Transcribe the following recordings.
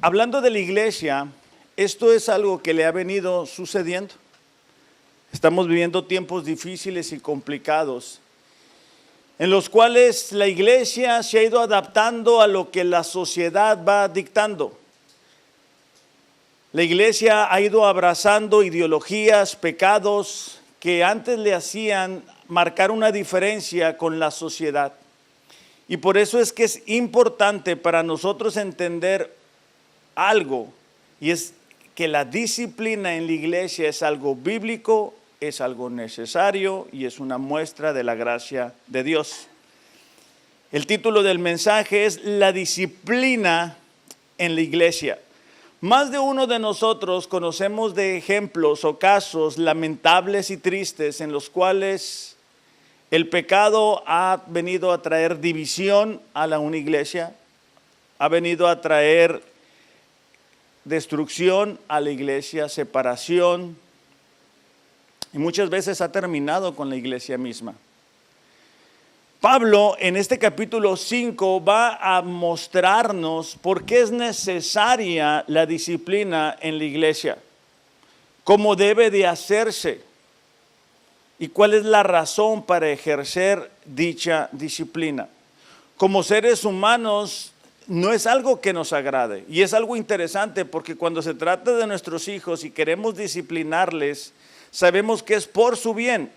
Hablando de la iglesia, esto es algo que le ha venido sucediendo. Estamos viviendo tiempos difíciles y complicados, en los cuales la iglesia se ha ido adaptando a lo que la sociedad va dictando. La iglesia ha ido abrazando ideologías, pecados que antes le hacían marcar una diferencia con la sociedad. Y por eso es que es importante para nosotros entender algo, y es que la disciplina en la iglesia es algo bíblico, es algo necesario y es una muestra de la gracia de Dios. El título del mensaje es La disciplina en la iglesia. Más de uno de nosotros conocemos de ejemplos o casos lamentables y tristes en los cuales el pecado ha venido a traer división a una iglesia, ha venido a traer destrucción a la iglesia, separación, y muchas veces ha terminado con la iglesia misma. Pablo en este capítulo 5 va a mostrarnos por qué es necesaria la disciplina en la iglesia, cómo debe de hacerse y cuál es la razón para ejercer dicha disciplina. Como seres humanos no es algo que nos agrade, y es algo interesante porque cuando se trata de nuestros hijos y queremos disciplinarles, sabemos que es por su bien.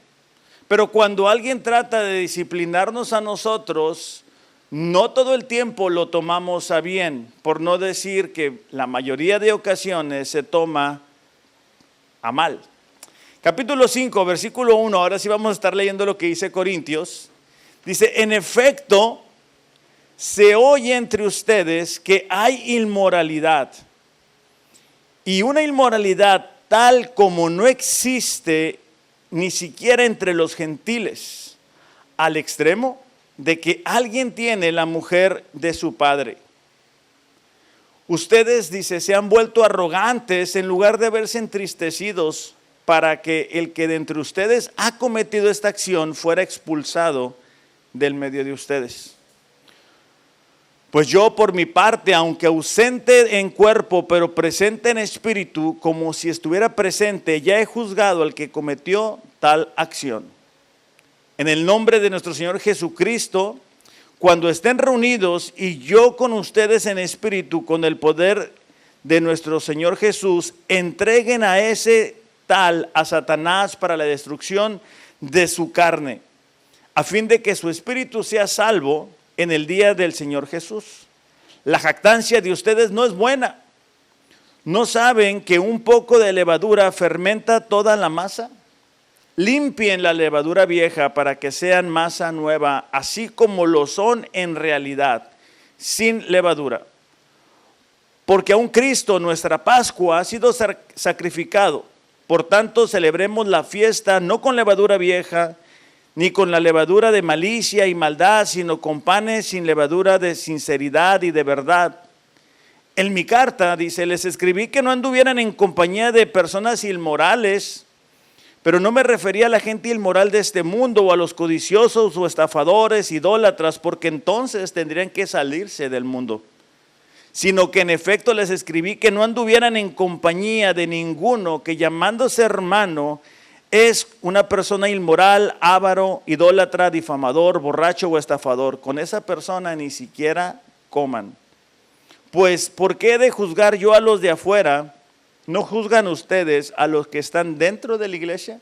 Pero cuando alguien trata de disciplinarnos a nosotros, no todo el tiempo lo tomamos a bien, por no decir que la mayoría de ocasiones se toma a mal. Capítulo 5, versículo 1, ahora sí vamos a estar leyendo lo que dice Corintios. Dice, en efecto, se oye entre ustedes que hay inmoralidad, y una inmoralidad tal como no existe ni siquiera entre los gentiles, al extremo de que alguien tiene la mujer de su padre. Ustedes, dice, se han vuelto arrogantes en lugar de verse entristecidos para que el que de entre ustedes ha cometido esta acción fuera expulsado del medio de ustedes. Pues yo por mi parte, aunque ausente en cuerpo, pero presente en espíritu, como si estuviera presente, ya he juzgado al que cometió tal acción. En el nombre de nuestro Señor Jesucristo, cuando estén reunidos y yo con ustedes en espíritu, con el poder de nuestro Señor Jesús, entreguen a ese tal a Satanás para la destrucción de su carne, a fin de que su espíritu sea salvo en el día del Señor Jesús. La jactancia de ustedes no es buena. ¿No saben que un poco de levadura fermenta toda la masa? Limpien la levadura vieja para que sean masa nueva, así como lo son en realidad, sin levadura. Porque aún Cristo, nuestra Pascua, ha sido sacrificado. Por tanto, celebremos la fiesta no con levadura vieja, ni con la levadura de malicia y maldad, sino con panes sin levadura de sinceridad y de verdad. En mi carta, dice, les escribí que no anduvieran en compañía de personas inmorales, pero no me refería a la gente inmoral de este mundo, o a los codiciosos, o estafadores, idólatras, porque entonces tendrían que salirse del mundo. Sino que en efecto les escribí que no anduvieran en compañía de ninguno que llamándose hermano es una persona inmoral, avaro, idólatra, difamador, borracho o estafador. Con esa persona ni siquiera coman. Pues, ¿por qué he de juzgar yo a los de afuera? ¿No juzgan ustedes a los que están dentro de la iglesia?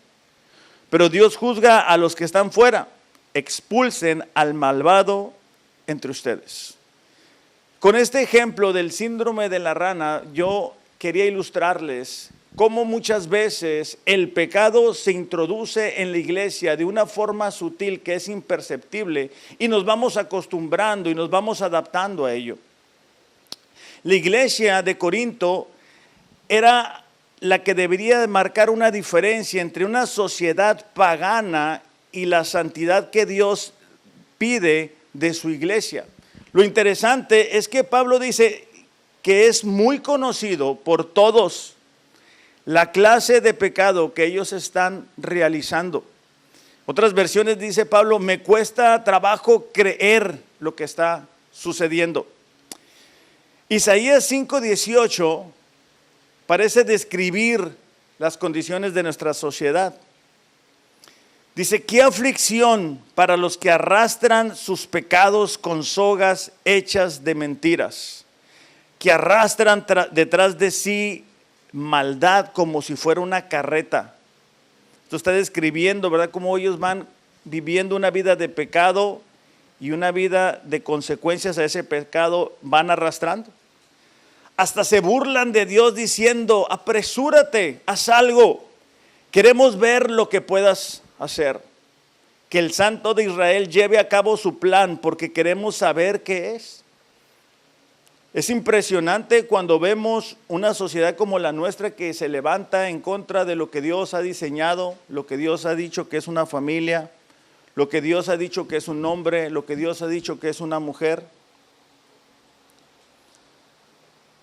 Pero Dios juzga a los que están fuera. Expulsen al malvado entre ustedes. Con este ejemplo del síndrome de la rana, yo quería ilustrarles cómo muchas veces el pecado se introduce en la iglesia de una forma sutil que es imperceptible, y nos vamos acostumbrando y nos vamos adaptando a ello. La iglesia de Corinto era la que debería de marcar una diferencia entre una sociedad pagana y la santidad que Dios pide de su iglesia. Lo interesante es que Pablo dice que es muy conocido por todos la clase de pecado que ellos están realizando. Otras versiones dice Pablo, me cuesta trabajo creer lo que está sucediendo. Isaías 5:18 parece describir las condiciones de nuestra sociedad. Dice, qué aflicción para los que arrastran sus pecados con sogas hechas de mentiras, que arrastran detrás de sí maldad como si fuera una carreta. Esto está describiendo, ¿verdad?, cómo ellos van viviendo una vida de pecado y una vida de consecuencias a ese pecado van arrastrando. Hasta se burlan de Dios diciendo, apresúrate, haz algo. Queremos ver lo que puedas hacer. Que el Santo de Israel lleve a cabo su plan porque queremos saber qué es. Es impresionante cuando vemos una sociedad como la nuestra que se levanta en contra de lo que Dios ha diseñado, lo que Dios ha dicho que es una familia, lo que Dios ha dicho que es un hombre, lo que Dios ha dicho que es una mujer.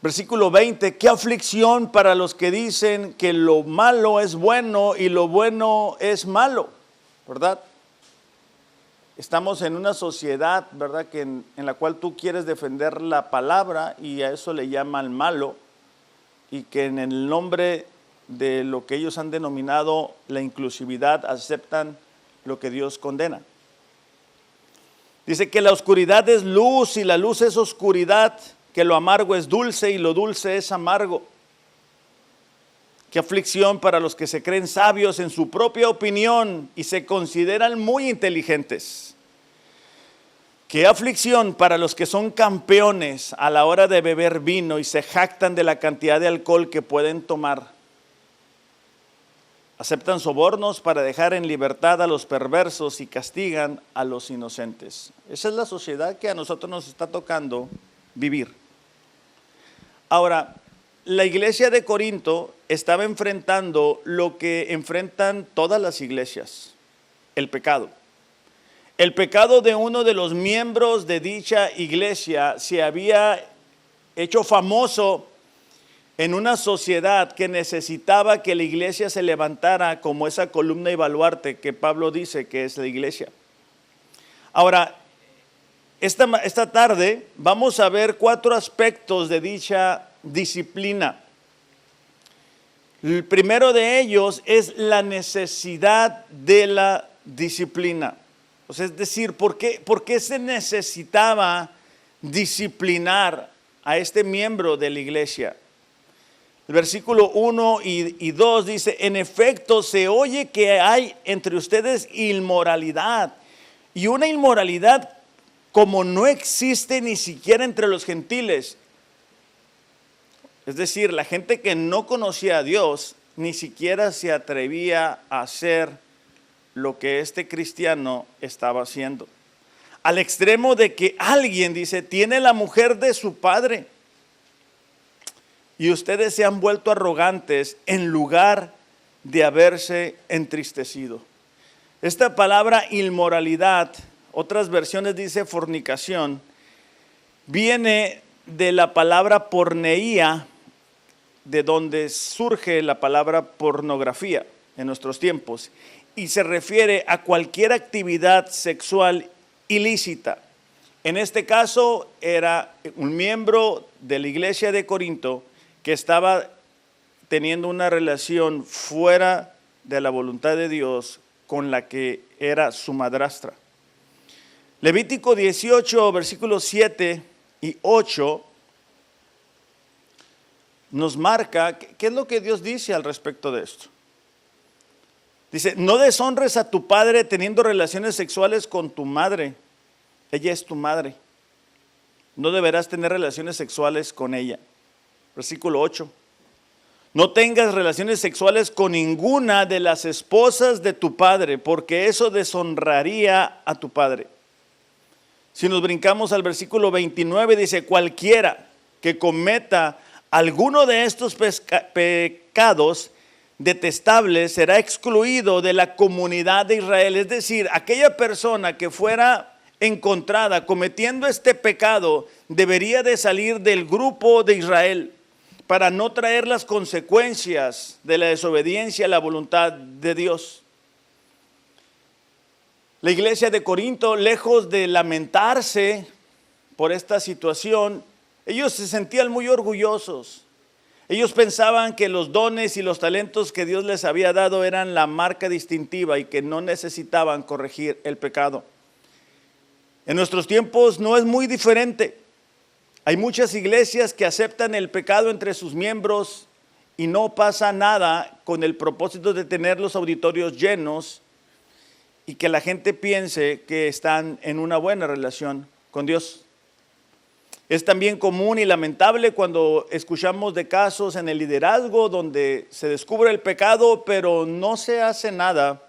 Versículo 20, qué aflicción para los que dicen que lo malo es bueno y lo bueno es malo, ¿verdad? Estamos en una sociedad, ¿verdad?, que en la cual tú quieres defender la palabra y a eso le llaman malo, y que en el nombre de lo que ellos han denominado la inclusividad aceptan lo que Dios condena. Dice que la oscuridad es luz y la luz es oscuridad, que lo amargo es dulce y lo dulce es amargo. Qué aflicción para los que se creen sabios en su propia opinión y se consideran muy inteligentes. Qué aflicción para los que son campeones a la hora de beber vino y se jactan de la cantidad de alcohol que pueden tomar. Aceptan sobornos para dejar en libertad a los perversos y castigan a los inocentes. Esa es la sociedad que a nosotros nos está tocando vivir. Ahora, la iglesia de Corinto estaba enfrentando lo que enfrentan todas las iglesias, el pecado. El pecado de uno de los miembros de dicha iglesia se había hecho famoso en una sociedad que necesitaba que la iglesia se levantara como esa columna y baluarte que Pablo dice que es la iglesia. Ahora, esta tarde vamos a ver 4 aspectos de dicha disciplina. El primero de ellos es la necesidad de la disciplina. O sea, es decir, ¿por qué se necesitaba disciplinar a este miembro de la iglesia? El versículo 1 y 2 dice, en efecto se oye que hay entre ustedes inmoralidad, y una inmoralidad como no existe ni siquiera entre los gentiles. Es decir, la gente que no conocía a Dios ni siquiera se atrevía a hacer lo que este cristiano estaba haciendo. Al extremo de que alguien dice, tiene la mujer de su padre. Y ustedes se han vuelto arrogantes en lugar de haberse entristecido. Esta palabra inmoralidad, otras versiones dice fornicación, viene de la palabra porneía, de donde surge la palabra pornografía en nuestros tiempos, y se refiere a cualquier actividad sexual ilícita. En este caso era un miembro de la iglesia de Corinto que estaba teniendo una relación fuera de la voluntad de Dios con la que era su madrastra. Levítico 18, versículos 7 y 8 nos marca qué es lo que Dios dice al respecto de esto. Dice, no deshonres a tu padre teniendo relaciones sexuales con tu madre. Ella es tu madre. No deberás tener relaciones sexuales con ella. Versículo 8. No tengas relaciones sexuales con ninguna de las esposas de tu padre, porque eso deshonraría a tu padre. Si nos brincamos al versículo 29, dice, cualquiera que cometa alguno de estos pecados detestables será excluido de la comunidad de Israel. Es decir, aquella persona que fuera encontrada cometiendo este pecado debería de salir del grupo de Israel para no traer las consecuencias de la desobediencia a la voluntad de Dios. La iglesia de Corinto, lejos de lamentarse por esta situación, Ellos se sentían muy orgullosos. Ellos pensaban que los dones y los talentos que Dios les había dado eran la marca distintiva y que no necesitaban corregir el pecado. En nuestros tiempos no es muy diferente. Hay muchas iglesias que aceptan el pecado entre sus miembros y no pasa nada, con el propósito de tener los auditorios llenos y que la gente piense que están en una buena relación con Dios. Es también común y lamentable cuando escuchamos de casos en el liderazgo donde se descubre el pecado, pero no se hace nada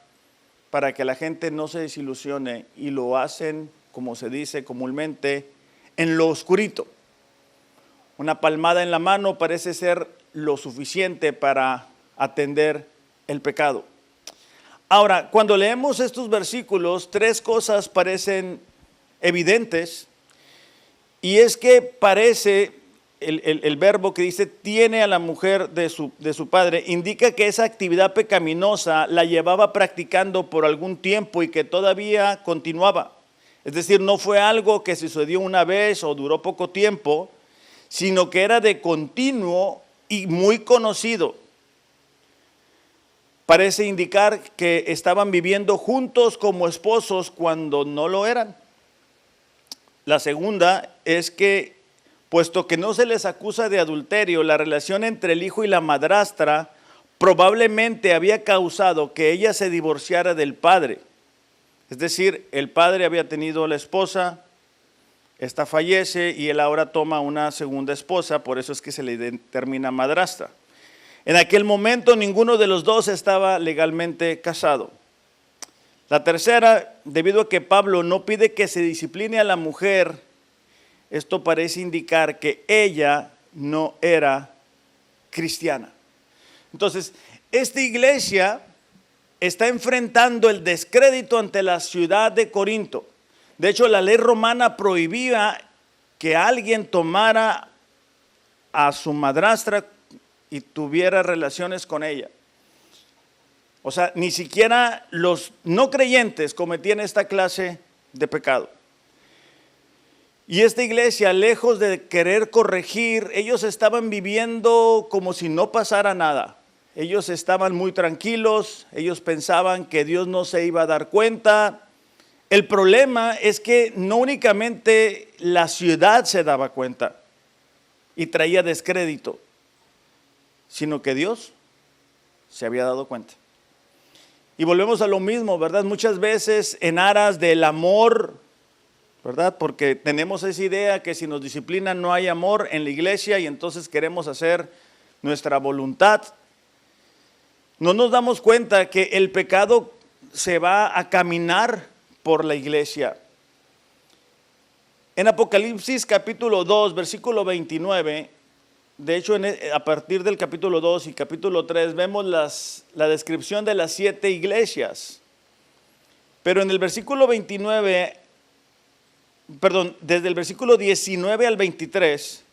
para que la gente no se desilusione y lo hacen, como se dice comúnmente, en lo oscurito. Una palmada en la mano parece ser lo suficiente para atender el pecado. Ahora, cuando leemos estos versículos, tres cosas parecen evidentes. Y es que parece, el verbo que dice, tiene a la mujer de su padre, indica que esa actividad pecaminosa la llevaba practicando por algún tiempo y que todavía continuaba. Es decir, no fue algo que sucedió una vez o duró poco tiempo, sino que era de continuo y muy conocido. Parece indicar que estaban viviendo juntos como esposos cuando no lo eran. La segunda es que, puesto que no se les acusa de adulterio, la relación entre el hijo y la madrastra probablemente había causado que ella se divorciara del padre. Es decir, el padre había tenido a la esposa, esta fallece y él ahora toma una segunda esposa, por eso es que se le determina madrastra. En aquel momento ninguno de los dos estaba legalmente casado. La tercera, debido a que Pablo no pide que se discipline a la mujer, esto parece indicar que ella no era cristiana. Entonces, esta iglesia está enfrentando el descrédito ante la ciudad de Corinto. De hecho, la ley romana prohibía que alguien tomara a su madrastra y tuviera relaciones con ella. O sea, ni siquiera los no creyentes cometían esta clase de pecado. Y esta iglesia, lejos de querer corregir, ellos estaban viviendo como si no pasara nada. Ellos estaban muy tranquilos, ellos pensaban que Dios no se iba a dar cuenta. El problema es que no únicamente la ciudad se daba cuenta y traía descrédito, sino que Dios se había dado cuenta. Y volvemos a lo mismo, ¿verdad? Muchas veces en aras del amor, ¿verdad? Porque tenemos esa idea que si nos disciplinan no hay amor en la iglesia y entonces queremos hacer nuestra voluntad. No nos damos cuenta que el pecado se va a caminar por la iglesia. En Apocalipsis capítulo 2, versículo 29, de hecho a partir del capítulo 2 y capítulo 3 vemos la descripción de las 7 iglesias. Pero en el versículo 29, desde el versículo 19 al 23,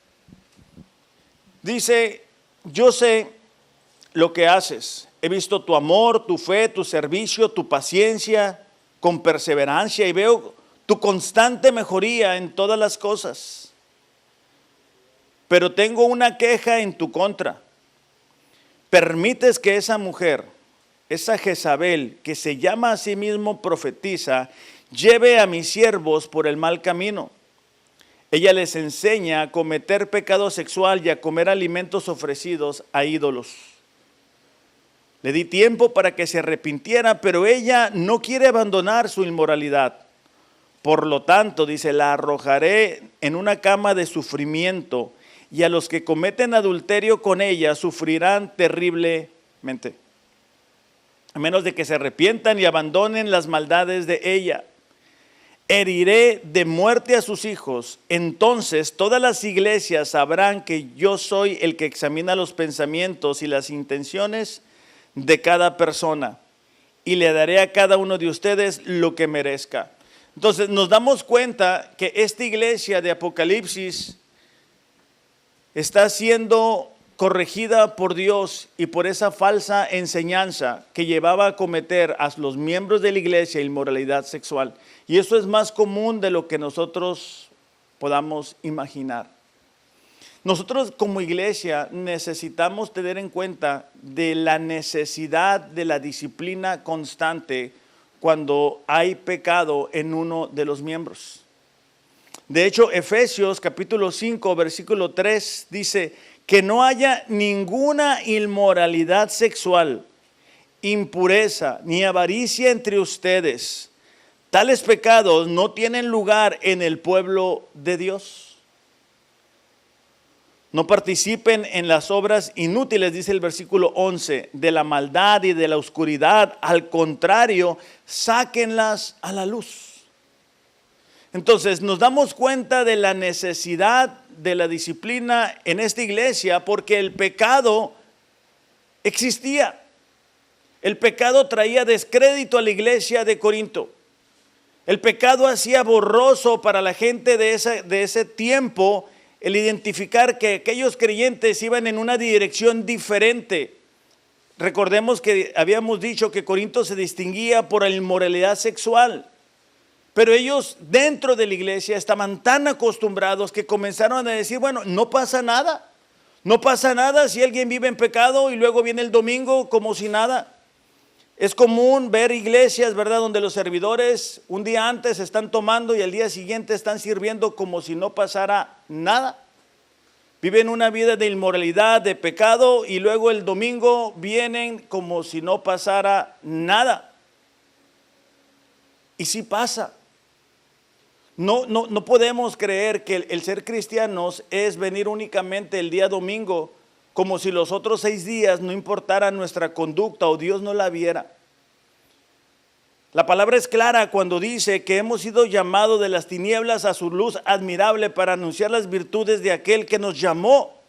dice, yo sé lo que haces. He visto tu amor, tu fe, tu servicio, tu paciencia con perseverancia y veo tu constante mejoría en todas las cosas. Pero tengo una queja en tu contra. Permites que esa mujer, esa Jezabel, que se llama a sí mismo profetiza, lleve a mis siervos por el mal camino. Ella les enseña a cometer pecado sexual y a comer alimentos ofrecidos a ídolos. Le di tiempo para que se arrepintiera, pero ella no quiere abandonar su inmoralidad. Por lo tanto, dice, la arrojaré en una cama de sufrimiento y a los que cometen adulterio con ella sufrirán terriblemente. A menos de que se arrepientan y abandonen las maldades de ella. Heriré de muerte a sus hijos. Entonces todas las iglesias sabrán que yo soy el que examina los pensamientos y las intenciones de cada persona, y le daré a cada uno de ustedes lo que merezca. Entonces nos damos cuenta que esta iglesia de Apocalipsis está siendo corregida por Dios y por esa falsa enseñanza que llevaba a cometer a los miembros de la iglesia inmoralidad sexual. Y eso es más común de lo que nosotros podamos imaginar. Nosotros como iglesia necesitamos tener en cuenta de la necesidad de la disciplina constante cuando hay pecado en uno de los miembros. De hecho, Efesios capítulo 5, versículo 3 dice que no haya ninguna inmoralidad sexual, impureza ni avaricia entre ustedes. Tales pecados no tienen lugar en el pueblo de Dios. No participen en las obras inútiles, dice el versículo 11, de la maldad y de la oscuridad. Al contrario, sáquenlas a la luz. Entonces, nos damos cuenta de la necesidad de la disciplina en esta iglesia porque el pecado existía. El pecado traía descrédito a la iglesia de Corinto. El pecado hacía borroso para la gente de ese tiempo el identificar que aquellos creyentes iban en una dirección diferente. Recordemos que habíamos dicho que Corinto se distinguía por la inmoralidad sexual, pero ellos dentro de la iglesia estaban tan acostumbrados que comenzaron a decir, bueno, no pasa nada si alguien vive en pecado y luego viene el domingo como si nada. Es común ver iglesias, ¿verdad?, donde los servidores un día antes están tomando y al día siguiente están sirviendo como si no pasara nada. Viven una vida de inmoralidad, de pecado y luego el domingo vienen como si no pasara nada. Y sí pasa. No podemos creer que el ser cristianos es venir únicamente el día domingo como si los otros 6 días no importara nuestra conducta o Dios no la viera. La palabra es clara cuando dice que hemos sido llamados de las tinieblas a su luz admirable para anunciar las virtudes de aquel que nos llamó.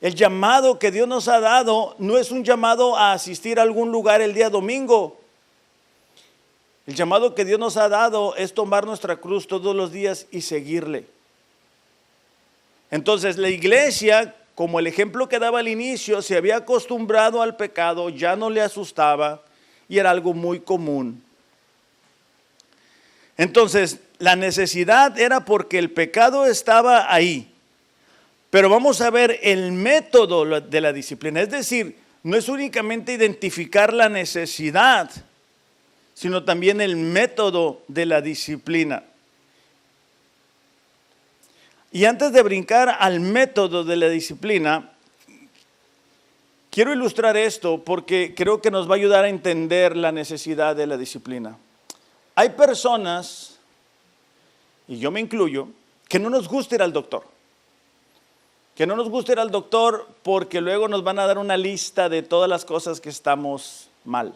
El llamado que Dios nos ha dado no es un llamado a asistir a algún lugar el día domingo. El llamado que Dios nos ha dado es tomar nuestra cruz todos los días y seguirle. Entonces la iglesia, como el ejemplo que daba al inicio, se había acostumbrado al pecado, ya no le asustaba y era algo muy común. Entonces, la necesidad era porque el pecado estaba ahí. Pero vamos a ver el método de la disciplina. Es decir, no es únicamente identificar la necesidad, sino también el método de la disciplina. Y antes de brincar al método de la disciplina, quiero ilustrar esto porque creo que nos va a ayudar a entender la necesidad de la disciplina. Hay personas, y yo me incluyo, que no nos gusta ir al doctor. Que no nos gusta ir al doctor porque luego nos van a dar una lista de todas las cosas que estamos mal.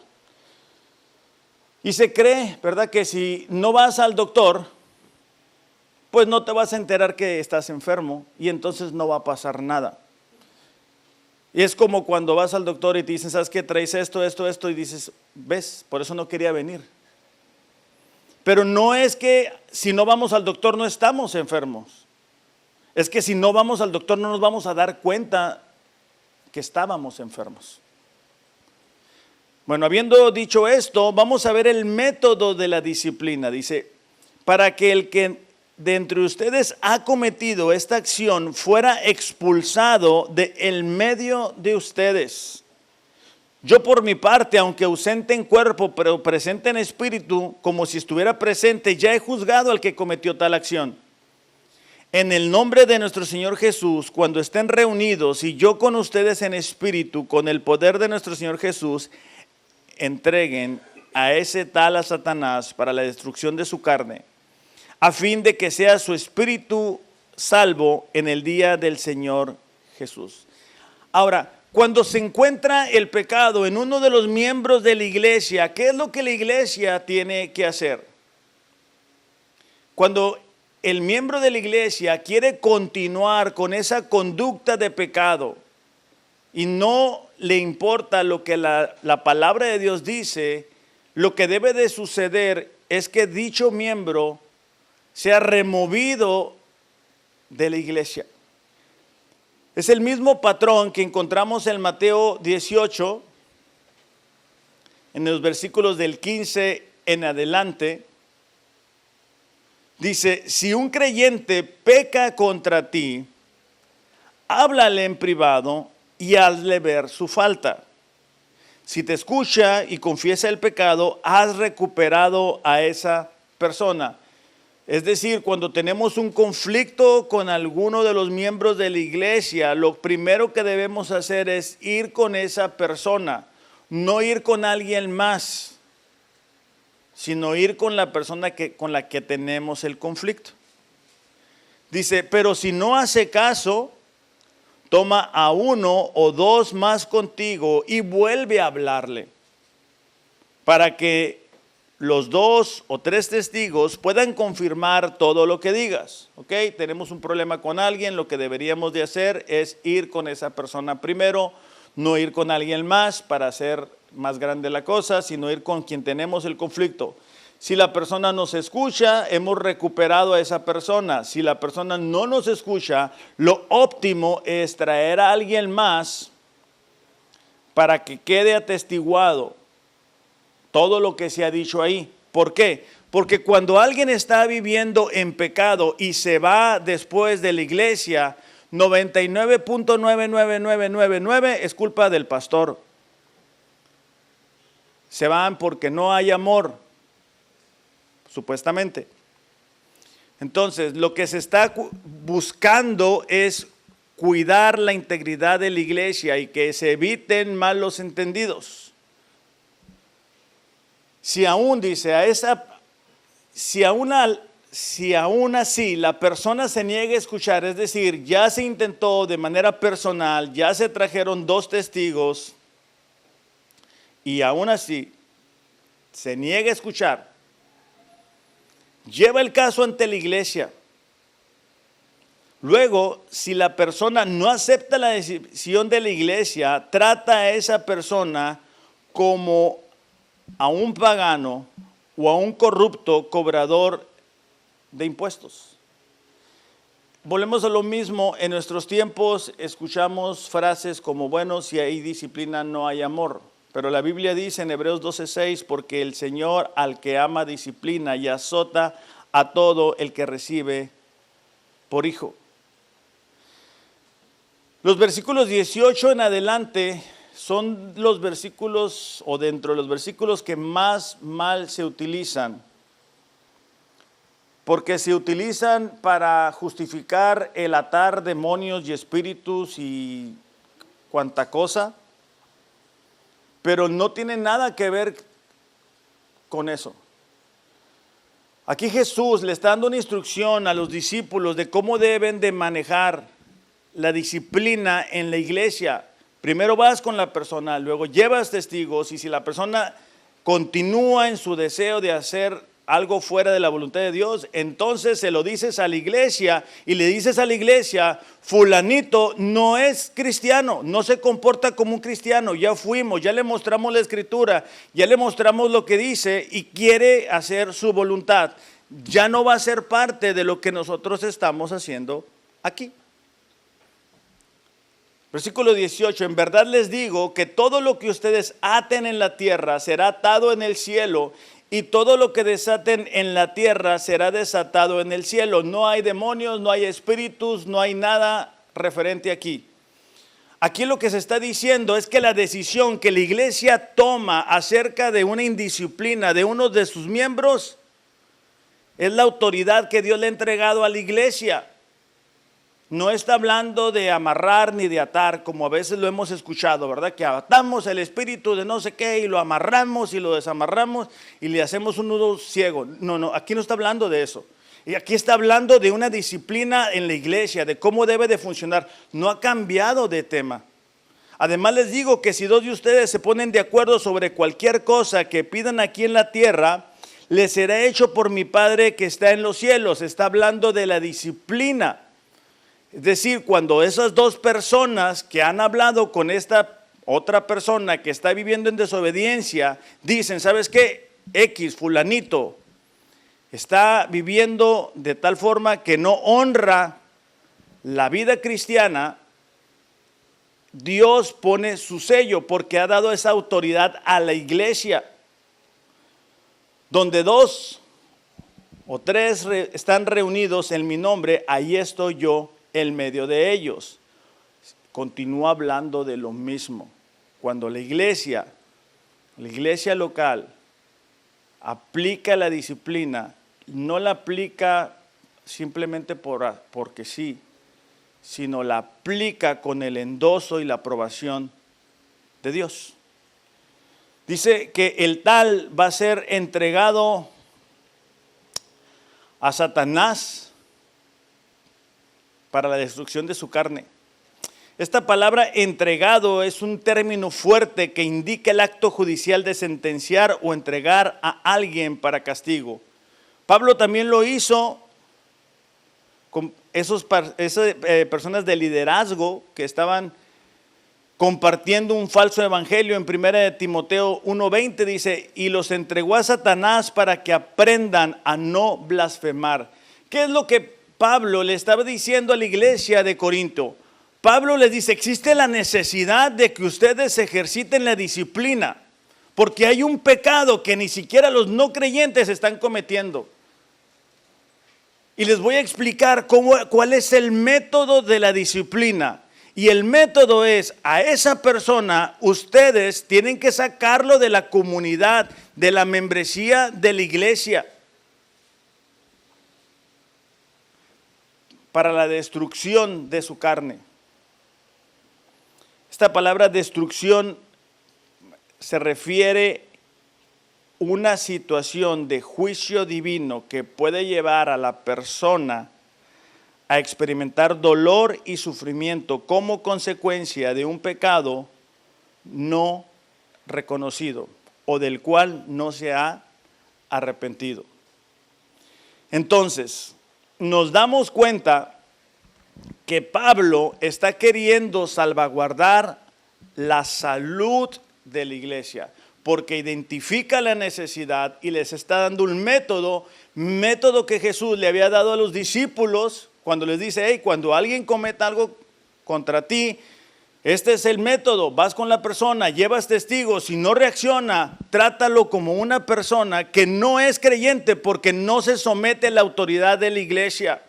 Y se cree, ¿verdad?, que si no vas al doctor, pues no te vas a enterar que estás enfermo y entonces no va a pasar nada. Y es como cuando vas al doctor y te dicen, ¿sabes qué? Traes esto y dices, ¿ves? Por eso no quería venir. Pero no es que si no vamos al doctor no estamos enfermos. Es que si no vamos al doctor no nos vamos a dar cuenta que estábamos enfermos. Bueno, habiendo dicho esto, vamos a ver el método de la disciplina. Dice, para que el que de entre ustedes ha cometido esta acción fuera expulsado de el medio de ustedes. Yo por mi parte, aunque ausente en cuerpo, pero presente en espíritu, como si estuviera presente, ya he juzgado al que cometió tal acción. En el nombre de nuestro Señor Jesús, cuando estén reunidos y yo con ustedes en espíritu, con el poder de nuestro Señor Jesús, entreguen a ese tal a Satanás para la destrucción de su carne, a fin de que sea su espíritu salvo en el día del Señor Jesús. Ahora, cuando se encuentra el pecado en uno de los miembros de la iglesia, ¿qué es lo que la iglesia tiene que hacer? Cuando el miembro de la iglesia quiere continuar con esa conducta de pecado y no le importa lo que la palabra de Dios dice, lo que debe de suceder es que dicho miembro sea removido de la iglesia. Es el mismo patrón que encontramos en Mateo 18, en los versículos del 15 en adelante. Dice, si un creyente peca contra ti háblale en privado y hazle ver su falta. Si te escucha y confiesa el pecado, has recuperado a esa persona. Es decir, cuando tenemos un conflicto con alguno de los miembros de la iglesia, lo primero que debemos hacer es ir con esa persona, no ir con alguien más, sino ir con la persona con la que tenemos el conflicto. Dice, pero si no hace caso, toma a uno o dos más contigo y vuelve a hablarle, para que los 2 o 3 testigos puedan confirmar todo lo que digas. ¿Ok? Tenemos un problema con alguien, lo que deberíamos de hacer es ir con esa persona primero, no ir con alguien más para hacer más grande la cosa, sino ir con quien tenemos el conflicto. Si la persona nos escucha, hemos recuperado a esa persona. Si la persona no nos escucha, lo óptimo es traer a alguien más para que quede atestiguado todo lo que se ha dicho ahí. ¿Por qué? Porque cuando alguien está viviendo en pecado y se va después de la iglesia, 99.99999 es culpa del pastor. Se van porque no hay amor, supuestamente. Entonces, lo que se está buscando es cuidar la integridad de la iglesia y que se eviten malos entendidos. Si aún así la persona se niega a escuchar, es decir, ya se intentó de manera personal, ya se trajeron 2 testigos y aún así se niega a escuchar, lleva el caso ante la iglesia. Luego, si la persona no acepta la decisión de la iglesia, trata a esa persona como a un pagano o a un corrupto cobrador de impuestos. Volvemos a lo mismo. En nuestros tiempos escuchamos frases como, bueno, si hay disciplina no hay amor. Pero la Biblia dice en Hebreos 12:6, porque el Señor al que ama disciplina y azota a todo el que recibe por hijo. Los versículos 18 en adelante son los versículos, o dentro de los versículos que más mal se utilizan, porque se utilizan para justificar el atar demonios y espíritus y cuanta cosa, pero no tiene nada que ver con eso. Aquí Jesús le está dando una instrucción a los discípulos de cómo deben de manejar la disciplina en la iglesia. Primero vas con la persona, luego llevas testigos, y si la persona continúa en su deseo de hacer algo fuera de la voluntad de Dios, entonces se lo dices a la iglesia y le dices a la iglesia, fulanito no es cristiano, no se comporta como un cristiano, ya fuimos, ya le mostramos la escritura, ya le mostramos lo que dice y quiere hacer su voluntad, ya no va a ser parte de lo que nosotros estamos haciendo aquí. Versículo 18, en verdad les digo que todo lo que ustedes aten en la tierra será atado en el cielo, y todo lo que desaten en la tierra será desatado en el cielo. No hay demonios, no hay espíritus, no hay nada referente aquí. Aquí lo que se está diciendo es que la decisión que la iglesia toma acerca de una indisciplina de uno de sus miembros es la autoridad que Dios le ha entregado a la iglesia. No está hablando de amarrar ni de atar, como a veces lo hemos escuchado, ¿verdad? Que atamos el espíritu de no sé qué y lo amarramos y lo desamarramos y le hacemos un nudo ciego. No, aquí no está hablando de eso. Y aquí está hablando de una disciplina en la iglesia, de cómo debe de funcionar. No ha cambiado de tema. Además les digo que si 2 de ustedes se ponen de acuerdo sobre cualquier cosa que pidan aquí en la tierra, les será hecho por mi Padre que está en los cielos. Está hablando de la disciplina. Es decir, cuando esas 2 personas que han hablado con esta otra persona que está viviendo en desobediencia, dicen, ¿sabes qué? X, fulanito, está viviendo de tal forma que no honra la vida cristiana, Dios pone su sello porque ha dado esa autoridad a la iglesia. Donde 2 o 3 están reunidos en mi nombre, ahí estoy yo en medio de ellos. continúa hablando de lo mismo. Cuando la iglesia local aplica la disciplina, no la aplica simplemente porque sí, sino la aplica con el endoso y la aprobación de Dios. Dice que el tal va a ser entregado a Satanás para la destrucción de su carne. Esta palabra entregado es un término fuerte que indica el acto judicial de sentenciar o entregar a alguien para castigo. Pablo también lo hizo con esas personas de liderazgo que estaban compartiendo un falso evangelio. En 1 Timoteo 1:20 dice, y los entregó a Satanás para que aprendan a no blasfemar. ¿Qué es lo que Pablo le estaba diciendo a la iglesia de Corinto? Pablo les dice, existe la necesidad de que ustedes ejerciten la disciplina, porque hay un pecado que ni siquiera los no creyentes están cometiendo. Y les voy a explicar cuál es el método de la disciplina. Y el método es, a esa persona ustedes tienen que sacarlo de la comunidad, de la membresía de la iglesia, para la destrucción de su carne. Esta palabra destrucción se refiere a una situación de juicio divino que puede llevar a la persona a experimentar dolor y sufrimiento como consecuencia de un pecado no reconocido o del cual no se ha arrepentido. Entonces, nos damos cuenta que Pablo está queriendo salvaguardar la salud de la iglesia, porque identifica la necesidad y les está dando un método que Jesús le había dado a los discípulos cuando les dice, hey, cuando alguien cometa algo contra ti, este es el método, vas con la persona, llevas testigos, si no reacciona, trátalo como una persona que no es creyente porque no se somete a la autoridad de la iglesia.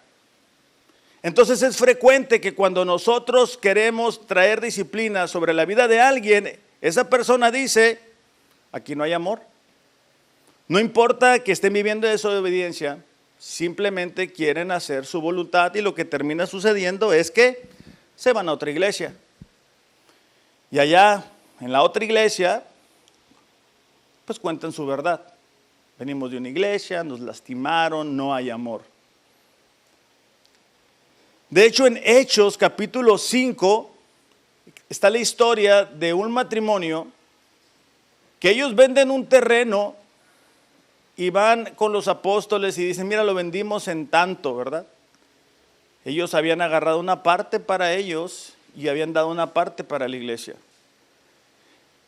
Entonces es frecuente que cuando nosotros queremos traer disciplina sobre la vida de alguien, esa persona dice, aquí no hay amor. No importa que estén viviendo de desobediencia, simplemente quieren hacer su voluntad y lo que termina sucediendo es que se van a otra iglesia. Y allá, en la otra iglesia, pues cuentan su verdad. Venimos de una iglesia, nos lastimaron, no hay amor. De hecho, en Hechos capítulo 5 está la historia de un matrimonio que ellos venden un terreno y van con los apóstoles y dicen, mira, lo vendimos en tanto, ¿verdad? Ellos habían agarrado una parte para ellos y habían dado una parte para la iglesia.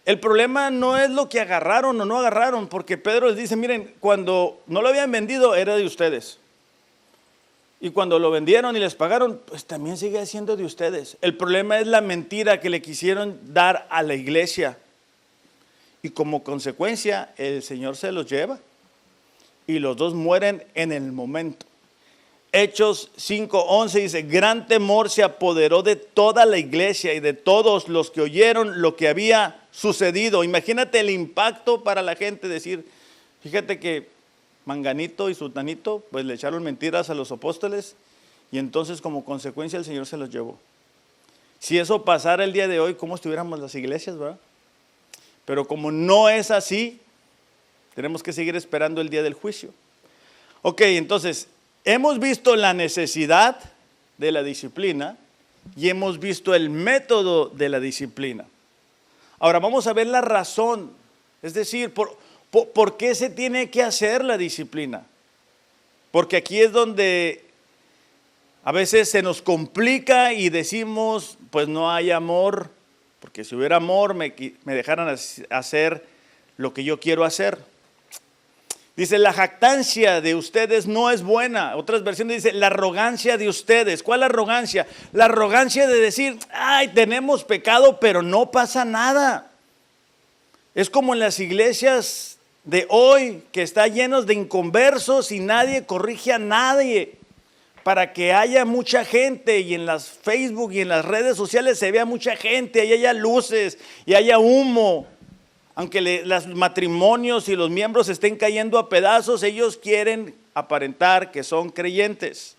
El problema no es lo que agarraron o no agarraron, porque Pedro les dice, miren, cuando no lo habían vendido era de ustedes. Y cuando lo vendieron y les pagaron, pues también sigue siendo de ustedes. El problema es la mentira que le quisieron dar a la iglesia. Y como consecuencia, el Señor se los lleva. Y los dos mueren en el momento. Hechos 5:11 dice, gran temor se apoderó de toda la iglesia y de todos los que oyeron lo que había sucedido. Imagínate el impacto para la gente, decir, fíjate que Manganito y Sutanito pues le echaron mentiras a los apóstoles y entonces como consecuencia el Señor se los llevó. Si eso pasara el día de hoy, ¿cómo estuviéramos las iglesias, verdad? Pero como no es así, tenemos que seguir esperando el día del juicio. Ok, entonces hemos visto la necesidad de la disciplina y hemos visto el método de la disciplina. Ahora vamos a ver la razón, es decir, ¿por qué se tiene que hacer la disciplina? Porque aquí es donde a veces se nos complica y decimos, pues no hay amor, porque si hubiera amor me dejaran hacer lo que yo quiero hacer. Dice, la jactancia de ustedes no es buena. Otras versiones dicen, la arrogancia de ustedes. ¿Cuál arrogancia? La arrogancia de decir, ay, tenemos pecado, pero no pasa nada. Es como en las iglesias de hoy, que está llenos de inconversos y nadie corrige a nadie. para que haya mucha gente y en las Facebook y en las redes sociales se vea mucha gente y haya luces y haya humo. Aunque los matrimonios y los miembros estén cayendo a pedazos, ellos quieren aparentar que son creyentes.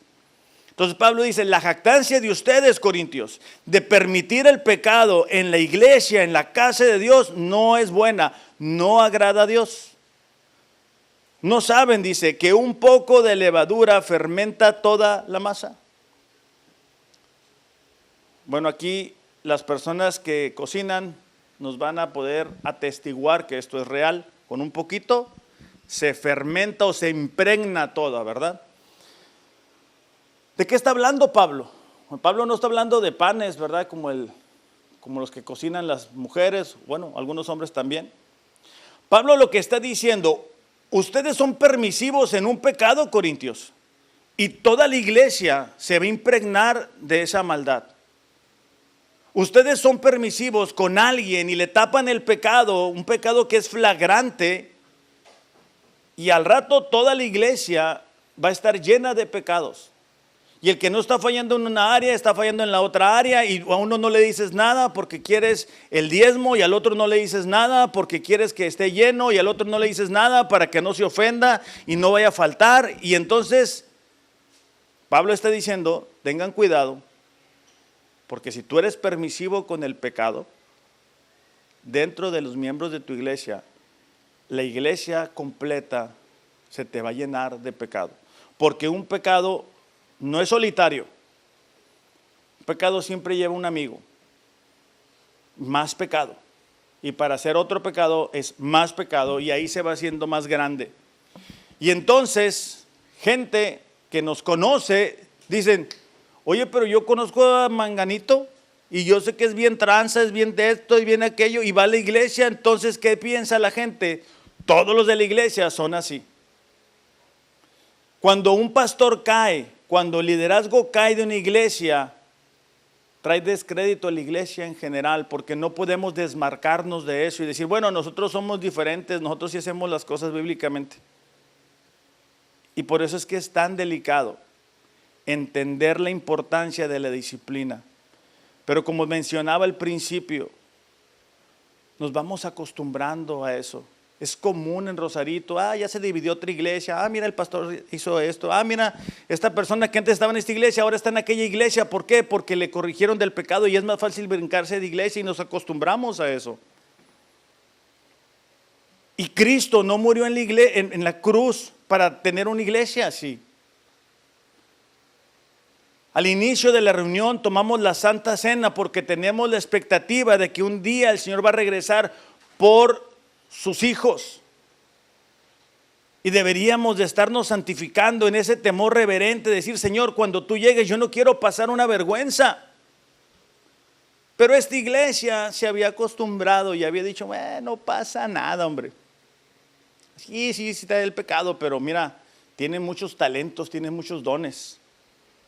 Entonces Pablo dice, la jactancia de ustedes, corintios, de permitir el pecado en la iglesia, en la casa de Dios, no es buena, no agrada a Dios. No saben, dice, que un poco de levadura fermenta toda la masa. Bueno, aquí las personas que cocinan nos van a poder atestiguar que esto es real. Con un poquito se fermenta o se impregna toda, ¿verdad? ¿De qué está hablando Pablo? Pablo no está hablando de panes, ¿verdad? Como los que cocinan las mujeres, bueno, algunos hombres también. Pablo lo que está diciendo, ustedes son permisivos en un pecado, corintios, y toda la iglesia se va a impregnar de esa maldad. Ustedes son permisivos con alguien y le tapan el pecado, un pecado que es flagrante, y al rato toda la iglesia va a estar llena de pecados. Y el que no está fallando en una área, está fallando en la otra área, y a uno no le dices nada porque quieres el diezmo, y al otro no le dices nada porque quieres que esté lleno, y al otro no le dices nada para que no se ofenda y no vaya a faltar. Y entonces Pablo está diciendo, tengan cuidado, porque si tú eres permisivo con el pecado, dentro de los miembros de tu iglesia, la iglesia completa se te va a llenar de pecado. Porque un pecado no es solitario. Un pecado siempre lleva un amigo. Más pecado. Y para hacer otro pecado es más pecado, y ahí se va haciendo más grande. Y entonces, gente que nos conoce, dicen, oye, pero yo conozco a Manganito y yo sé que es bien tranza, es bien de esto, es bien aquello, y va a la iglesia. Entonces, ¿qué piensa la gente? Todos los de la iglesia son así. Cuando un pastor cae, cuando el liderazgo cae de una iglesia, trae descrédito a la iglesia en general, porque no podemos desmarcarnos de eso y decir, bueno, nosotros somos diferentes, nosotros sí hacemos las cosas bíblicamente. Y por eso es que es tan delicado entender la importancia de la disciplina. Pero como mencionaba al principio, nos vamos acostumbrando a eso. Es común en Rosarito, ya se dividió otra iglesia, mira, el pastor hizo esto, mira, esta persona que antes estaba en esta iglesia ahora está en aquella iglesia. ¿Por qué? Porque le corrigieron del pecado y es más fácil brincarse de iglesia, y nos acostumbramos a eso. Y Cristo no murió en la cruz para tener una iglesia así. Al inicio de la reunión tomamos la Santa Cena porque tenemos la expectativa de que un día el Señor va a regresar por sus hijos. Y deberíamos de estarnos santificando en ese temor reverente, decir, Señor, cuando tú llegues yo no quiero pasar una vergüenza. Pero esta iglesia se había acostumbrado y había dicho, no pasa nada, hombre. Sí, está el pecado, pero mira, tiene muchos talentos, tiene muchos dones.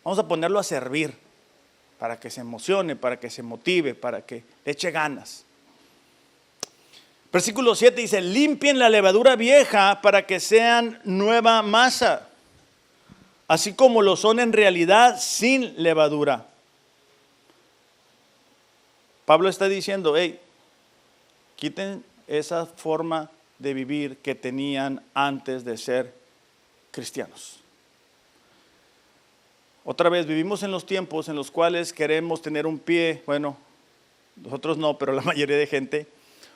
Vamos a ponerlo a servir para que se emocione, para que se motive, para que le eche ganas. Versículo 7 dice, limpien la levadura vieja para que sean nueva masa, así como lo son en realidad sin levadura. Pablo está diciendo, quiten esa forma de vivir que tenían antes de ser cristianos. Otra vez, vivimos en los tiempos en los cuales queremos tener un pie, bueno, nosotros no, pero la mayoría de gente,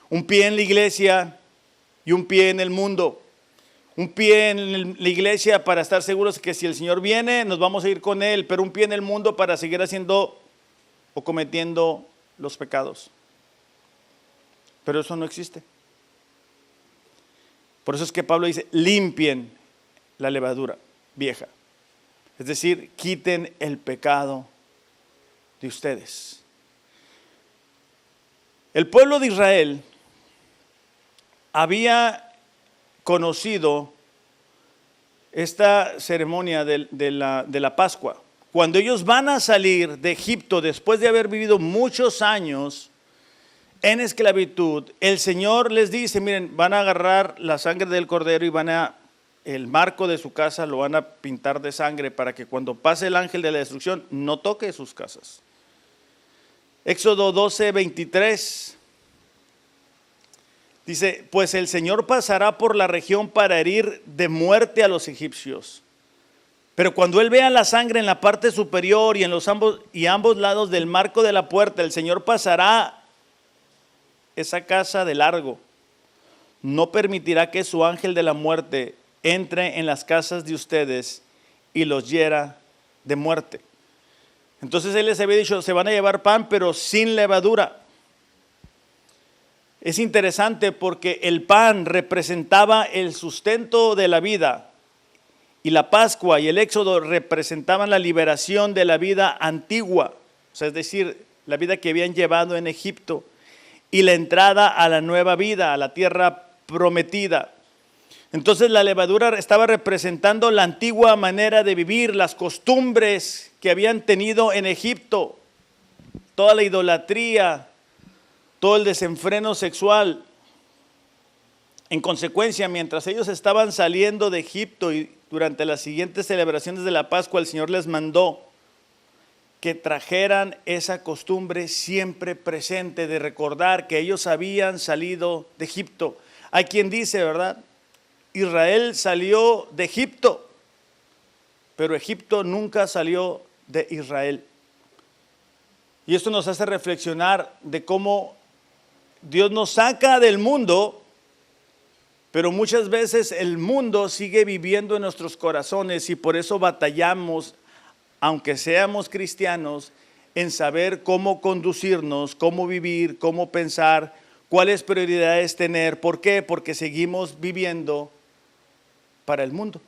un pie en la iglesia y un pie en el mundo. Un pie en la iglesia para estar seguros que si el Señor viene, nos vamos a ir con Él, pero un pie en el mundo para seguir haciendo o cometiendo los pecados. Pero eso no existe. Por eso es que Pablo dice, limpien la levadura vieja. Es decir, quiten el pecado de ustedes. El pueblo de Israel había conocido esta ceremonia de la Pascua. Cuando ellos van a salir de Egipto después de haber vivido muchos años en esclavitud, el Señor les dice, miren, van a agarrar la sangre del cordero y van a el marco de su casa lo van a pintar de sangre para que cuando pase el ángel de la destrucción no toque sus casas. Éxodo 12:23 dice, pues el Señor pasará por la región para herir de muerte a los egipcios. Pero cuando él vea la sangre en la parte superior y en ambos lados del marco de la puerta, el Señor pasará esa casa de largo. No permitirá que su ángel de la muerte entre en las casas de ustedes y los hiera de muerte. Entonces él les había dicho, se van a llevar pan, pero sin levadura. Es interesante porque el pan representaba el sustento de la vida y la Pascua y el Éxodo representaban la liberación de la vida antigua, o sea, es decir, la vida que habían llevado en Egipto y la entrada a la nueva vida, a la tierra prometida. Entonces la levadura estaba representando la antigua manera de vivir, las costumbres que habían tenido en Egipto, toda la idolatría, todo el desenfreno sexual. En consecuencia, mientras ellos estaban saliendo de Egipto y durante las siguientes celebraciones de la Pascua, el Señor les mandó que trajeran esa costumbre siempre presente de recordar que ellos habían salido de Egipto. Hay quien dice, ¿verdad? Israel salió de Egipto, pero Egipto nunca salió de Israel. Y esto nos hace reflexionar de cómo Dios nos saca del mundo, pero muchas veces el mundo sigue viviendo en nuestros corazones y por eso batallamos, aunque seamos cristianos, en saber cómo conducirnos, cómo vivir, cómo pensar, cuáles prioridades tener. ¿Por qué? Porque seguimos viviendo para el mundo.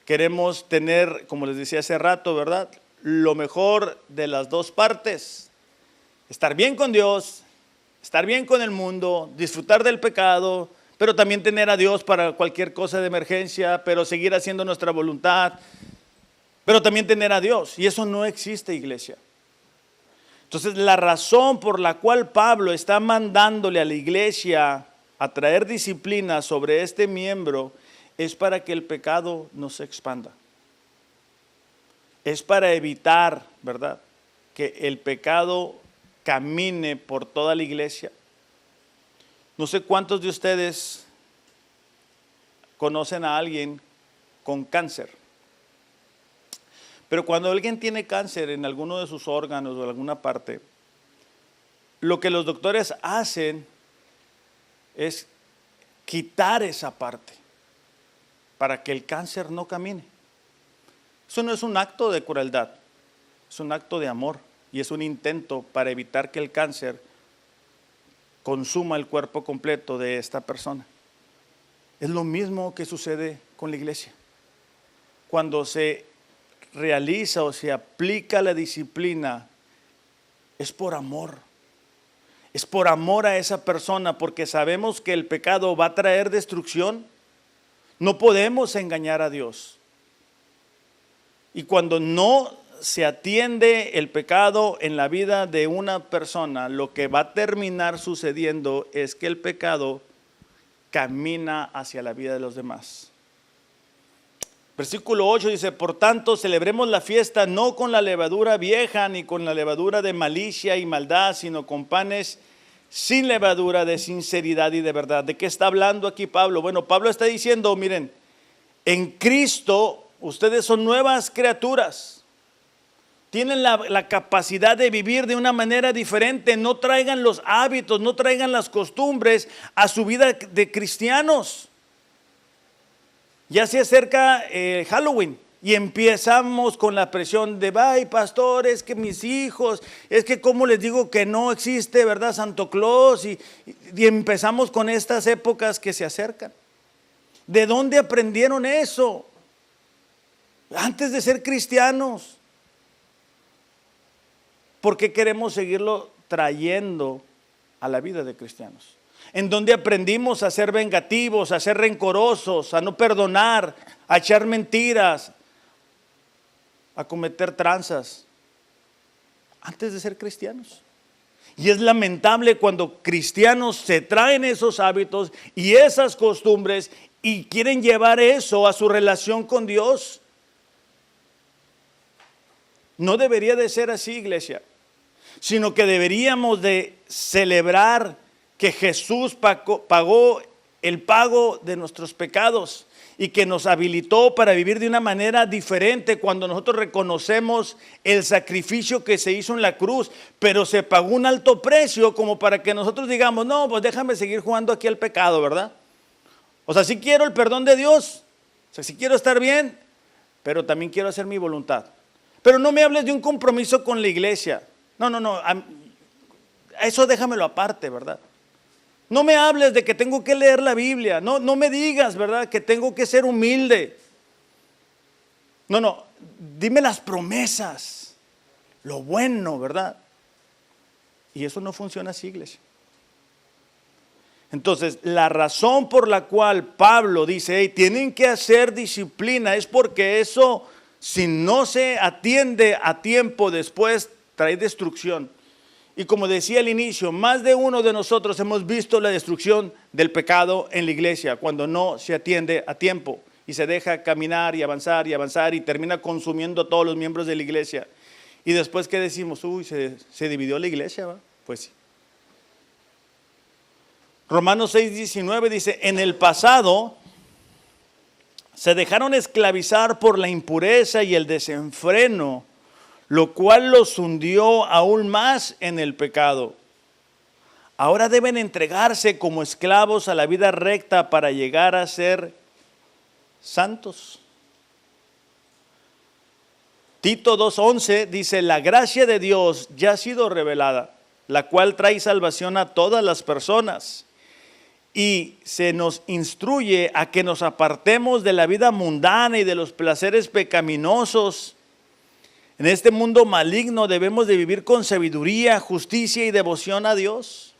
Queremos tener, como les decía hace rato, ¿verdad?, lo mejor de las dos partes. Estar bien con Dios, estar bien con el mundo, disfrutar del pecado, pero también tener a Dios para cualquier cosa de emergencia, pero seguir haciendo nuestra voluntad, pero también tener a Dios. Y eso no existe, iglesia. Entonces, la razón por la cual Pablo está mandándole a la iglesia a traer disciplina sobre este miembro es para que el pecado no se expanda. Es para evitar, ¿verdad?, que el pecado camine por toda la iglesia. No sé cuántos de ustedes conocen a alguien con cáncer. Pero cuando alguien tiene cáncer en alguno de sus órganos o en alguna parte, lo que los doctores hacen es quitar esa parte para que el cáncer no camine. Eso no es un acto de crueldad, es un acto de amor y es un intento para evitar que el cáncer consuma el cuerpo completo de esta persona. Es lo mismo que sucede con la iglesia. Cuando se realiza o se aplica la disciplina, es por amor. Es por amor a esa persona, porque sabemos que el pecado va a traer destrucción. No podemos engañar a Dios. Y cuando no se atiende el pecado en la vida de una persona, lo que va a terminar sucediendo es que el pecado camina hacia la vida de los demás. Versículo 8 dice, por tanto, celebremos la fiesta no con la levadura vieja ni con la levadura de malicia y maldad, sino con panes sin levadura de sinceridad y de verdad. ¿De qué está hablando aquí Pablo? Bueno, Pablo está diciendo, miren, en Cristo ustedes son nuevas criaturas. Tienen la capacidad de vivir de una manera diferente. No traigan los hábitos, no traigan las costumbres a su vida de cristianos. Ya se acerca Halloween y empezamos con la presión de, ay, pastor, es que mis hijos, es que cómo les digo que no existe, ¿verdad?, Santo Claus, y empezamos con estas épocas que se acercan. ¿De dónde aprendieron eso? Antes de ser cristianos. ¿Por qué queremos seguirlo trayendo a la vida de cristianos? En donde aprendimos a ser vengativos, a ser rencorosos, a no perdonar, a echar mentiras, a cometer tranzas, antes de ser cristianos. Y es lamentable cuando cristianos se traen esos hábitos y esas costumbres y quieren llevar eso a su relación con Dios. No debería de ser así, iglesia, sino que deberíamos de celebrar que Jesús pagó el pago de nuestros pecados y que nos habilitó para vivir de una manera diferente cuando nosotros reconocemos el sacrificio que se hizo en la cruz, pero se pagó un alto precio como para que nosotros digamos, no, pues déjame seguir jugando aquí al pecado, ¿verdad? O sea, sí quiero el perdón de Dios, o sea, sí quiero estar bien, pero también quiero hacer mi voluntad. Pero no me hables de un compromiso con la iglesia. No, eso déjamelo aparte, ¿verdad? No me hables de que tengo que leer la Biblia. No me digas, ¿verdad?, que tengo que ser humilde. No, dime las promesas, lo bueno, ¿verdad? Y eso no funciona así, iglesia. Entonces, la razón por la cual Pablo dice, hey, tienen que hacer disciplina, es porque eso, si no se atiende a tiempo, después trae destrucción. Y como decía al inicio, más de uno de nosotros hemos visto la destrucción del pecado en la iglesia cuando no se atiende a tiempo y se deja caminar y avanzar y termina consumiendo a todos los miembros de la iglesia. Y después, ¿qué decimos? Uy, se dividió la iglesia, ¿va? Pues sí. Romanos 6:19 dice, en el pasado se dejaron esclavizar por la impureza y el desenfreno, lo cual los hundió aún más en el pecado. Ahora deben entregarse como esclavos a la vida recta para llegar a ser santos. Tito 2:11 dice, la gracia de Dios ya ha sido revelada, la cual trae salvación a todas las personas. Y se nos instruye a que nos apartemos de la vida mundana y de los placeres pecaminosos. En este mundo maligno debemos de vivir con sabiduría, justicia y devoción a Dios.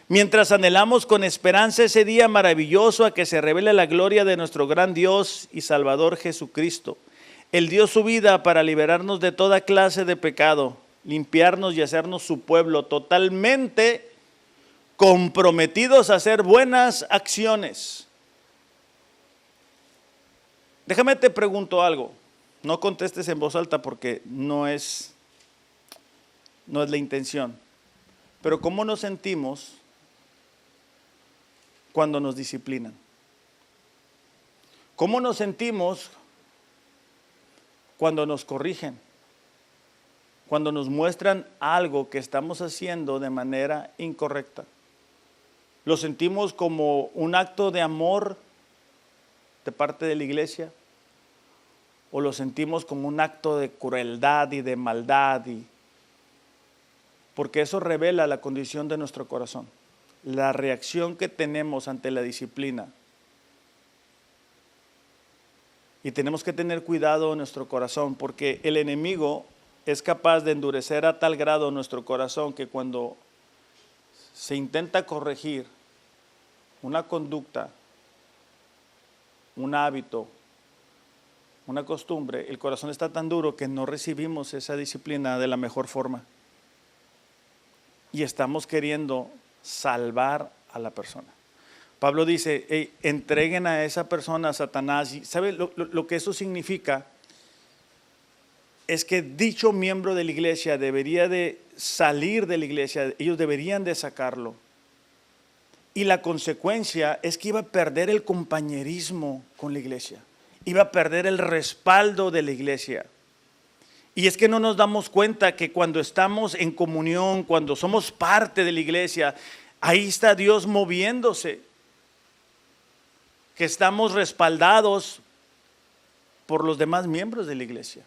Mientras anhelamos con esperanza ese día maravilloso a que se revele la gloria de nuestro gran Dios y Salvador Jesucristo. Él dio su vida para liberarnos de toda clase de pecado, limpiarnos y hacernos su pueblo totalmente comprometidos a hacer buenas acciones. Déjame te pregunto algo. No contestes en voz alta porque no es la intención. Pero ¿cómo nos sentimos cuando nos disciplinan? ¿Cómo nos sentimos cuando nos corrigen? Cuando nos muestran algo que estamos haciendo de manera incorrecta. ¿Lo sentimos como un acto de amor de parte de la iglesia? ¿O lo sentimos como un acto de crueldad y de maldad? Porque eso revela la condición de nuestro corazón, la reacción que tenemos ante la disciplina. Y tenemos que tener cuidado en nuestro corazón, porque el enemigo es capaz de endurecer a tal grado nuestro corazón que cuando se intenta corregir una conducta, un hábito, una costumbre, el corazón está tan duro que no recibimos esa disciplina de la mejor forma. Y estamos queriendo salvar a la persona. Pablo dice, hey, entreguen a esa persona a Satanás. ¿Y sabe lo que eso significa? Es que dicho miembro de la iglesia debería de salir de la iglesia, ellos deberían de sacarlo. Y la consecuencia es que iba a perder el compañerismo con la iglesia, iba a perder el respaldo de la iglesia. Y es que no nos damos cuenta que cuando estamos en comunión, cuando somos parte de la iglesia, ahí está Dios moviéndose, que estamos respaldados por los demás miembros de la iglesia.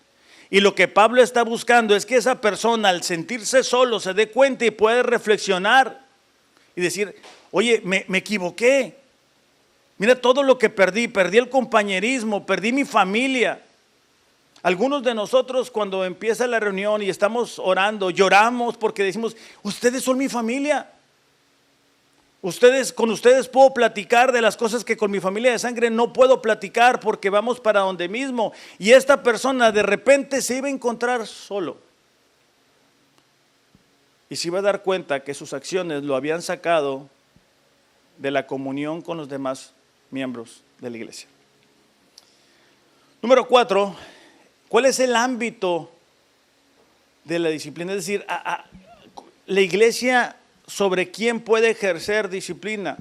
Y lo que Pablo está buscando es que esa persona, al sentirse solo, se dé cuenta y puede reflexionar y decir, oye, me equivoqué. Mira todo lo que perdí el compañerismo, perdí mi familia. Algunos de nosotros cuando empieza la reunión y estamos orando, lloramos porque decimos, ustedes son mi familia. Con ustedes puedo platicar de las cosas que con mi familia de sangre no puedo platicar porque vamos para donde mismo. Y esta persona de repente se iba a encontrar solo. Y se iba a dar cuenta que sus acciones lo habían sacado de la comunión con los demás miembros de la iglesia. Número 4, ¿cuál es el ámbito de la disciplina? Es decir, la iglesia, ¿sobre quién puede ejercer disciplina?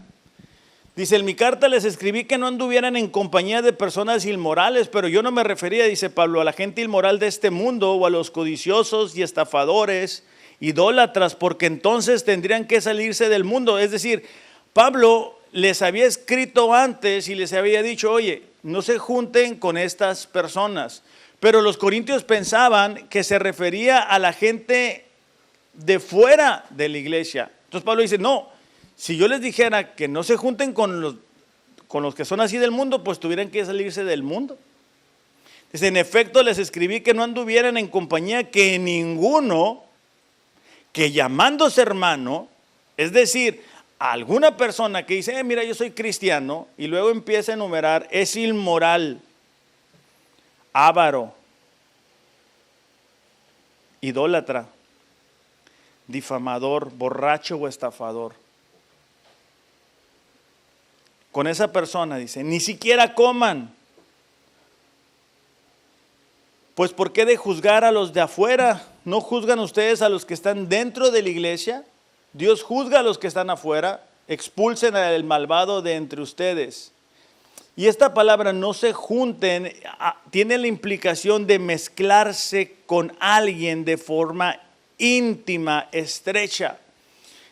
Dice, en mi carta les escribí que no anduvieran en compañía de personas inmorales, pero yo no me refería, dice Pablo, a la gente inmoral de este mundo o a los codiciosos y estafadores, idólatras, porque entonces tendrían que salirse del mundo. Es decir, Pablo les había escrito antes y les había dicho, oye, no se junten con estas personas. Pero los corintios pensaban que se refería a la gente de fuera de la iglesia. Entonces Pablo dice, no, si yo les dijera que no se junten con los que son así del mundo, pues tuvieran que salirse del mundo. Dice, en efecto les escribí que no anduvieran en compañía que ninguno, que llamándose hermano, es decir, alguna persona que dice, mira, yo soy cristiano, y luego empieza a enumerar, es inmoral, avaro, idólatra, difamador, borracho o estafador. Con esa persona, dice, ni siquiera coman. Pues ¿por qué de juzgar a los de afuera? ¿No juzgan ustedes a los que están dentro de la iglesia? Dios juzga a los que están afuera. Expulsen al malvado de entre ustedes. Y esta palabra no se junten tiene la implicación de mezclarse con alguien de forma íntima, estrecha.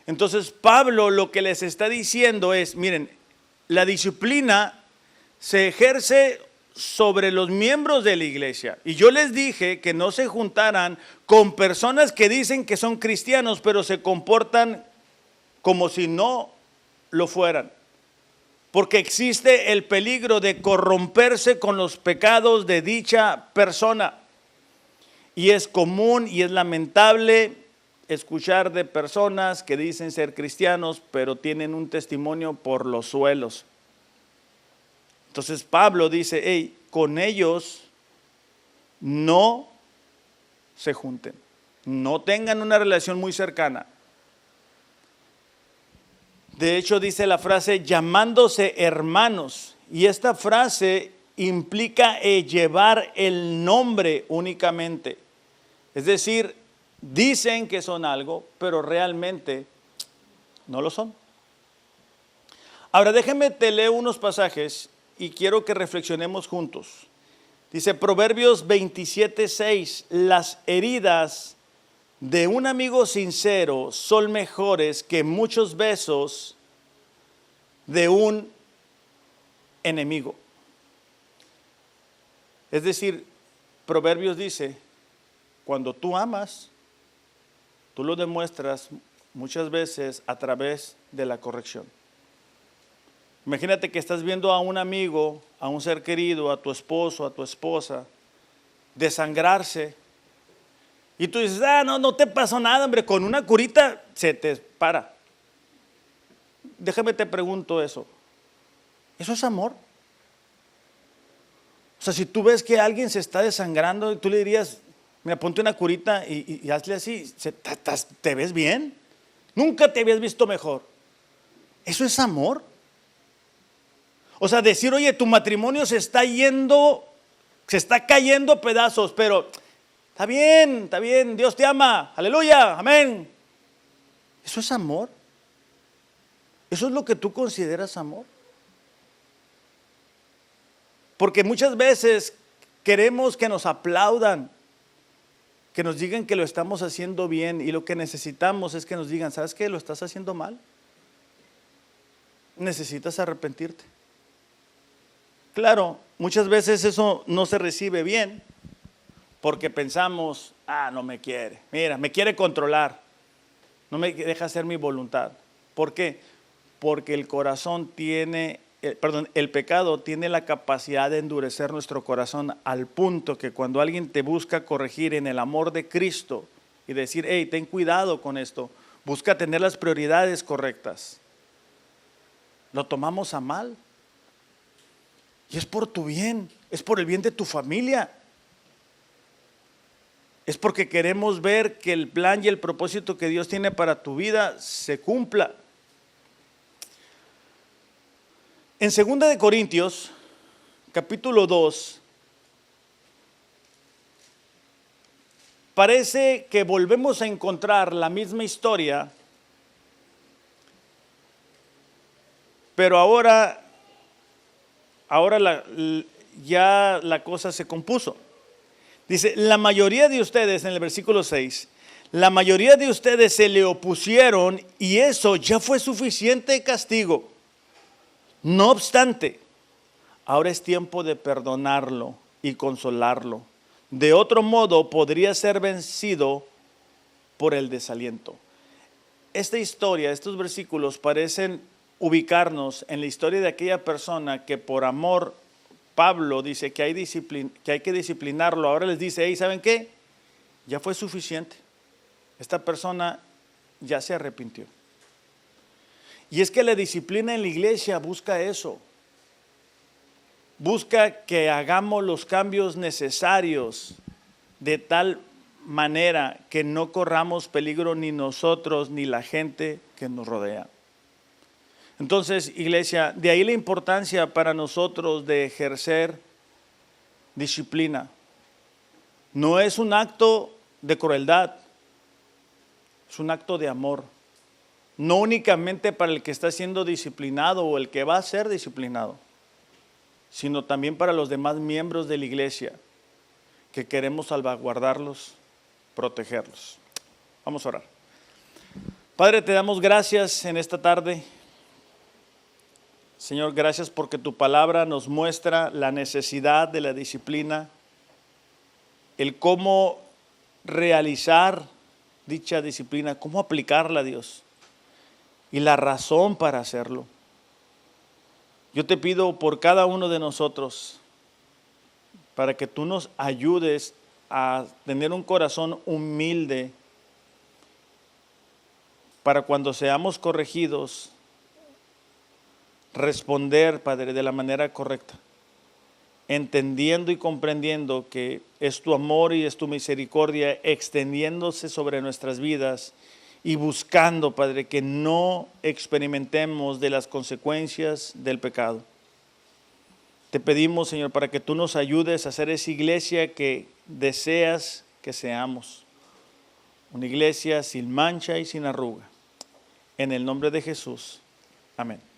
Entonces Pablo lo que les está diciendo es, miren, la disciplina se ejerce sobre los miembros de la iglesia. Y yo les dije que no se juntaran con personas que dicen que son cristianos, pero se comportan como si no lo fueran. Porque existe el peligro de corromperse con los pecados de dicha persona. Y es común y es lamentable escuchar de personas que dicen ser cristianos, pero tienen un testimonio por los suelos. Entonces Pablo dice, hey, con ellos no se junten, no tengan una relación muy cercana. De hecho dice la frase llamándose hermanos, y esta frase implica llevar el nombre únicamente. Es decir, dicen que son algo, pero realmente no lo son. Ahora déjenme te leo unos pasajes y quiero que reflexionemos juntos. Dice Proverbios 27:6, las heridas de un amigo sincero son mejores que muchos besos de un enemigo. Es decir, Proverbios dice, cuando tú amas, tú lo demuestras muchas veces a través de la corrección. Imagínate que estás viendo a un amigo, a un ser querido, a tu esposo, a tu esposa, desangrarse. Y tú dices, no te pasó nada, hombre, con una curita se te para. Déjame te pregunto eso. ¿Eso es amor? O sea, si tú ves que alguien se está desangrando, tú le dirías, mira, ponte una curita y hazle así, ¿te ves bien? Nunca te habías visto mejor. ¿Eso es amor? O sea, decir, oye, tu matrimonio se está cayendo a pedazos, pero está bien, Dios te ama, aleluya, amén. ¿Eso es amor? ¿Eso es lo que tú consideras amor? Porque muchas veces queremos que nos aplaudan, que nos digan que lo estamos haciendo bien, y lo que necesitamos es que nos digan, ¿sabes qué? Lo estás haciendo mal. Necesitas arrepentirte. Claro, muchas veces eso no se recibe bien, porque pensamos, no me quiere, mira, me quiere controlar, no me deja hacer mi voluntad. ¿Por qué? Porque el pecado tiene la capacidad de endurecer nuestro corazón al punto que cuando alguien te busca corregir en el amor de Cristo y decir, hey, ten cuidado con esto, busca tener las prioridades correctas, lo tomamos a mal. Y es por tu bien, es por el bien de tu familia. Es porque queremos ver que el plan y el propósito que Dios tiene para tu vida se cumpla. En 2 de Corintios, capítulo 2, parece que volvemos a encontrar la misma historia, pero ahora ya la cosa se compuso. Dice, la mayoría de ustedes, en el versículo 6, la mayoría de ustedes se le opusieron y eso ya fue suficiente castigo. No obstante, ahora es tiempo de perdonarlo y consolarlo. De otro modo, podría ser vencido por el desaliento. Esta historia, estos versículos parecen ubicarnos en la historia de aquella persona que por amor, Pablo dice que hay que disciplinarlo. Ahora les dice, hey, ¿saben qué? Ya fue suficiente. Esta persona ya se arrepintió. Y es que la disciplina en la iglesia busca eso. Busca que hagamos los cambios necesarios de tal manera que no corramos peligro ni nosotros ni la gente que nos rodea. Entonces, iglesia, de ahí la importancia para nosotros de ejercer disciplina. No es un acto de crueldad, es un acto de amor. No únicamente para el que está siendo disciplinado o el que va a ser disciplinado, sino también para los demás miembros de la iglesia que queremos salvaguardarlos, protegerlos. Vamos a orar. Padre, te damos gracias en esta tarde. Señor, gracias porque tu palabra nos muestra la necesidad de la disciplina, el cómo realizar dicha disciplina, cómo aplicarla, Dios, y la razón para hacerlo. Yo te pido por cada uno de nosotros, para que tú nos ayudes a tener un corazón humilde, para cuando seamos corregidos, responder, Padre, de la manera correcta, entendiendo y comprendiendo que es tu amor y es tu misericordia extendiéndose sobre nuestras vidas y buscando, Padre, que no experimentemos de las consecuencias del pecado. Te pedimos, Señor, para que tú nos ayudes a ser esa iglesia que deseas que seamos, una iglesia sin mancha y sin arruga. En el nombre de Jesús. Amén.